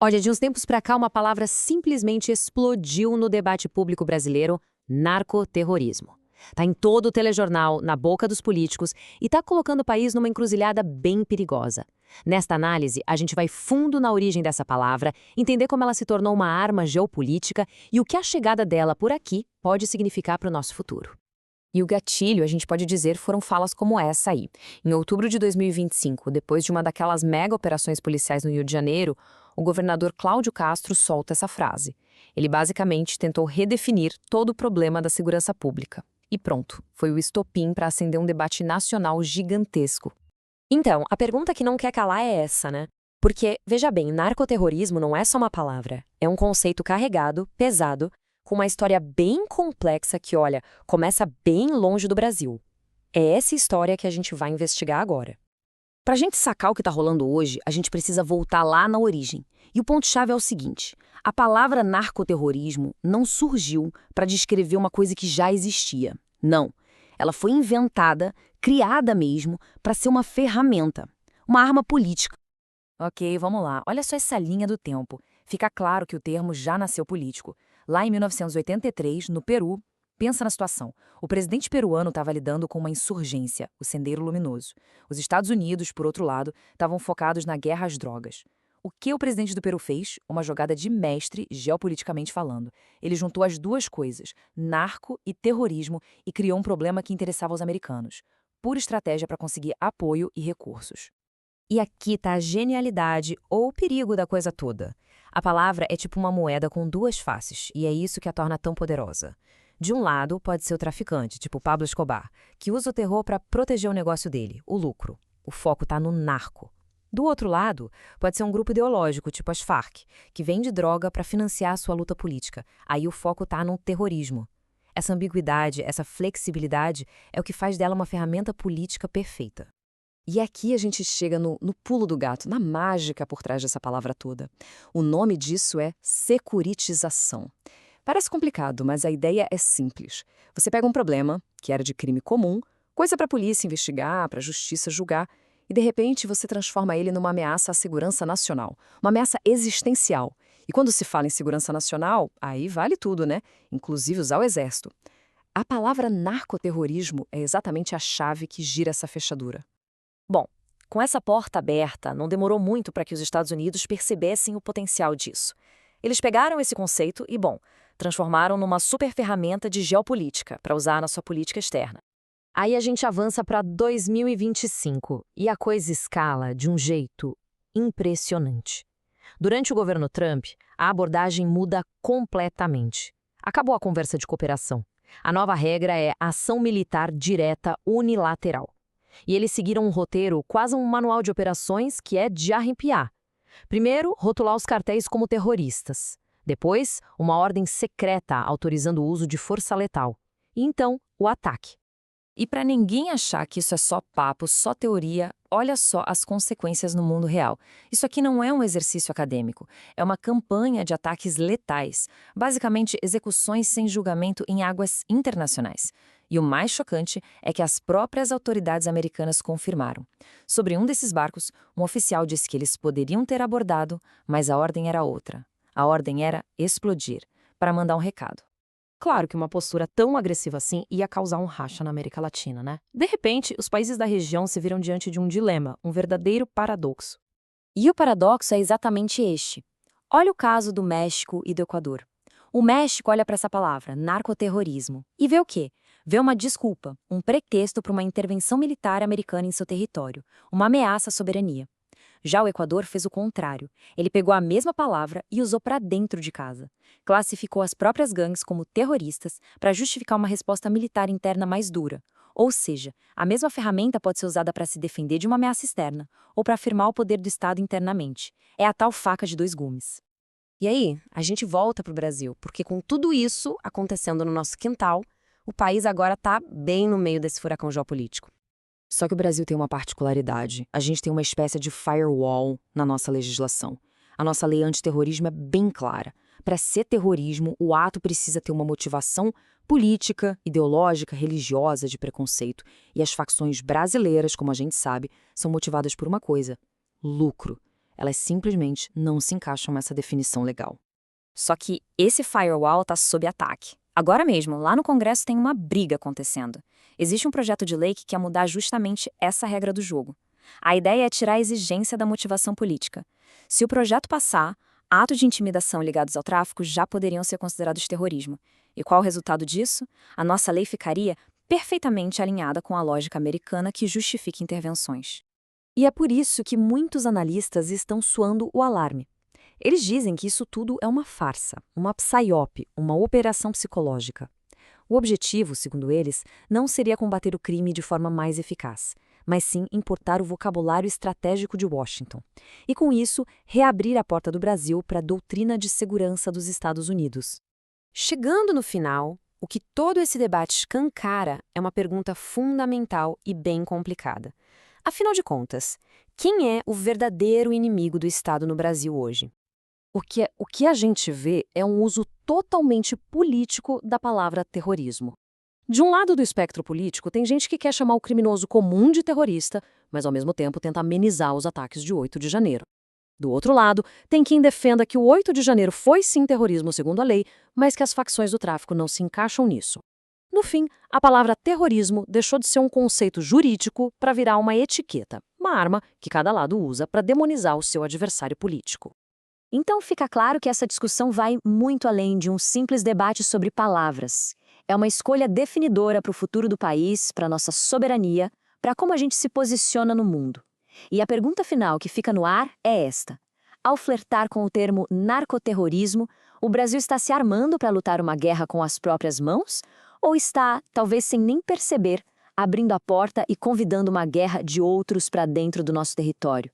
Olha, de uns tempos pra cá, uma palavra simplesmente explodiu no debate público brasileiro: narcoterrorismo. Tá em todo o telejornal, na boca dos políticos e tá colocando o país numa encruzilhada bem perigosa. Nesta análise, a gente vai fundo na origem dessa palavra, entender como ela se tornou uma arma geopolítica e o que a chegada dela por aqui pode significar para o nosso futuro. E o gatilho, a gente pode dizer, foram falas como essa aí. Em outubro de 2025, depois de uma daquelas mega operações policiais no Rio de Janeiro, o governador Cláudio Castro solta essa frase. Ele basicamente tentou redefinir todo o problema da segurança pública. E pronto, foi o estopim para acender um debate nacional gigantesco. Então, a pergunta que não quer calar é essa, né? Porque, veja bem, narcoterrorismo não é só uma palavra. É um conceito carregado, pesado, com uma história bem complexa que, olha, começa bem longe do Brasil. É essa história que a gente vai investigar agora. Para a gente sacar o que está rolando hoje, a gente precisa voltar lá na origem. E o ponto-chave é o seguinte: a palavra narcoterrorismo não surgiu para descrever uma coisa que já existia. Não. Ela foi inventada, criada mesmo, para ser uma ferramenta, uma arma política. Ok, vamos lá. Olha só essa linha do tempo. Fica claro que o termo já nasceu político. Lá em 1983, no Peru, pensa na situação. O presidente peruano estava lidando com uma insurgência, o Sendeiro Luminoso. Os Estados Unidos, por outro lado, estavam focados na guerra às drogas. O que o presidente do Peru fez? Uma jogada de mestre, geopoliticamente falando. Ele juntou as duas coisas, narco e terrorismo, e criou um problema que interessava aos americanos. Pura estratégia para conseguir apoio e recursos. E aqui está a genialidade ou o perigo da coisa toda. A palavra é tipo uma moeda com duas faces, e é isso que a torna tão poderosa. De um lado, pode ser o traficante, tipo Pablo Escobar, que usa o terror para proteger o negócio dele, o lucro. O foco está no narco. Do outro lado, pode ser um grupo ideológico, tipo as Farc, que vende droga para financiar a sua luta política. Aí o foco está no terrorismo. Essa ambiguidade, essa flexibilidade é o que faz dela uma ferramenta política perfeita. E aqui a gente chega no pulo do gato, na mágica por trás dessa palavra toda. O nome disso é securitização. Parece complicado, mas a ideia é simples. Você pega um problema, que era de crime comum, coisa para a polícia investigar, para a justiça julgar, e de repente você transforma ele numa ameaça à segurança nacional, uma ameaça existencial. E quando se fala em segurança nacional, aí vale tudo, né? Inclusive usar o exército. A palavra narcoterrorismo é exatamente a chave que gira essa fechadura. Bom, com essa porta aberta, não demorou muito para que os Estados Unidos percebessem o potencial disso. Eles pegaram esse conceito e, bom, transformaram numa super ferramenta de geopolítica para usar na sua política externa. Aí a gente avança para 2025 e a coisa escala de um jeito impressionante. Durante o governo Trump, a abordagem muda completamente. Acabou a conversa de cooperação. A nova regra é ação militar direta unilateral. E eles seguiram um roteiro, quase um manual de operações, que é de arrepiar. Primeiro, rotular os cartéis como terroristas. Depois, uma ordem secreta autorizando o uso de força letal. E então, o ataque. E para ninguém achar que isso é só papo, só teoria, olha só as consequências no mundo real. Isso aqui não é um exercício acadêmico, é uma campanha de ataques letais, basicamente execuções sem julgamento em águas internacionais. E o mais chocante é que as próprias autoridades americanas confirmaram. Sobre um desses barcos, um oficial disse que eles poderiam ter abordado, mas a ordem era outra. A ordem era explodir, para mandar um recado. Claro que uma postura tão agressiva assim ia causar um racha na América Latina, né? De repente, os países da região se viram diante de um dilema, um verdadeiro paradoxo. E o paradoxo é exatamente este. Olha o caso do México e do Equador. O México olha para essa palavra, narcoterrorismo, e vê o quê? Vê uma desculpa, um pretexto para uma intervenção militar americana em seu território, uma ameaça à soberania. Já o Equador fez o contrário. Ele pegou a mesma palavra e usou para dentro de casa. Classificou as próprias gangues como terroristas para justificar uma resposta militar interna mais dura. Ou seja, a mesma ferramenta pode ser usada para se defender de uma ameaça externa ou para afirmar o poder do Estado internamente. É a tal faca de dois gumes. E aí, a gente volta para o Brasil, porque com tudo isso acontecendo no nosso quintal, o país agora está bem no meio desse furacão geopolítico. Só que o Brasil tem uma particularidade. A gente tem uma espécie de firewall na nossa legislação. A nossa lei antiterrorismo é bem clara. Para ser terrorismo, o ato precisa ter uma motivação política, ideológica, religiosa, de preconceito. E as facções brasileiras, como a gente sabe, são motivadas por uma coisa: lucro. Elas simplesmente não se encaixam nessa definição legal. Só que esse firewall está sob ataque. Agora mesmo, lá no Congresso tem uma briga acontecendo. Existe um projeto de lei que quer mudar justamente essa regra do jogo. A ideia é tirar a exigência da motivação política. Se o projeto passar, atos de intimidação ligados ao tráfico já poderiam ser considerados terrorismo. E qual o resultado disso? A nossa lei ficaria perfeitamente alinhada com a lógica americana que justifica intervenções. E é por isso que muitos analistas estão soando o alarme. Eles dizem que isso tudo é uma farsa, uma psyop, uma operação psicológica. O objetivo, segundo eles, não seria combater o crime de forma mais eficaz, mas sim importar o vocabulário estratégico de Washington. E com isso, reabrir a porta do Brasil para a doutrina de segurança dos Estados Unidos. Chegando no final, o que todo esse debate escancara é uma pergunta fundamental e bem complicada. Afinal de contas, quem é o verdadeiro inimigo do Estado no Brasil hoje? O que a gente vê é um uso totalmente político da palavra terrorismo. De um lado do espectro político, tem gente que quer chamar o criminoso comum de terrorista, mas ao mesmo tempo tenta amenizar os ataques de 8 de janeiro. Do outro lado, tem quem defenda que o 8 de janeiro foi sim terrorismo segundo a lei, mas que as facções do tráfico não se encaixam nisso. No fim, a palavra terrorismo deixou de ser um conceito jurídico para virar uma etiqueta, uma arma que cada lado usa para demonizar o seu adversário político. Então fica claro que essa discussão vai muito além de um simples debate sobre palavras. É uma escolha definidora para o futuro do país, para a nossa soberania, para como a gente se posiciona no mundo. E a pergunta final que fica no ar é esta. Ao flertar com o termo narcoterrorismo, o Brasil está se armando para lutar uma guerra com as próprias mãos? Ou está, talvez sem nem perceber, abrindo a porta e convidando uma guerra de outros para dentro do nosso território?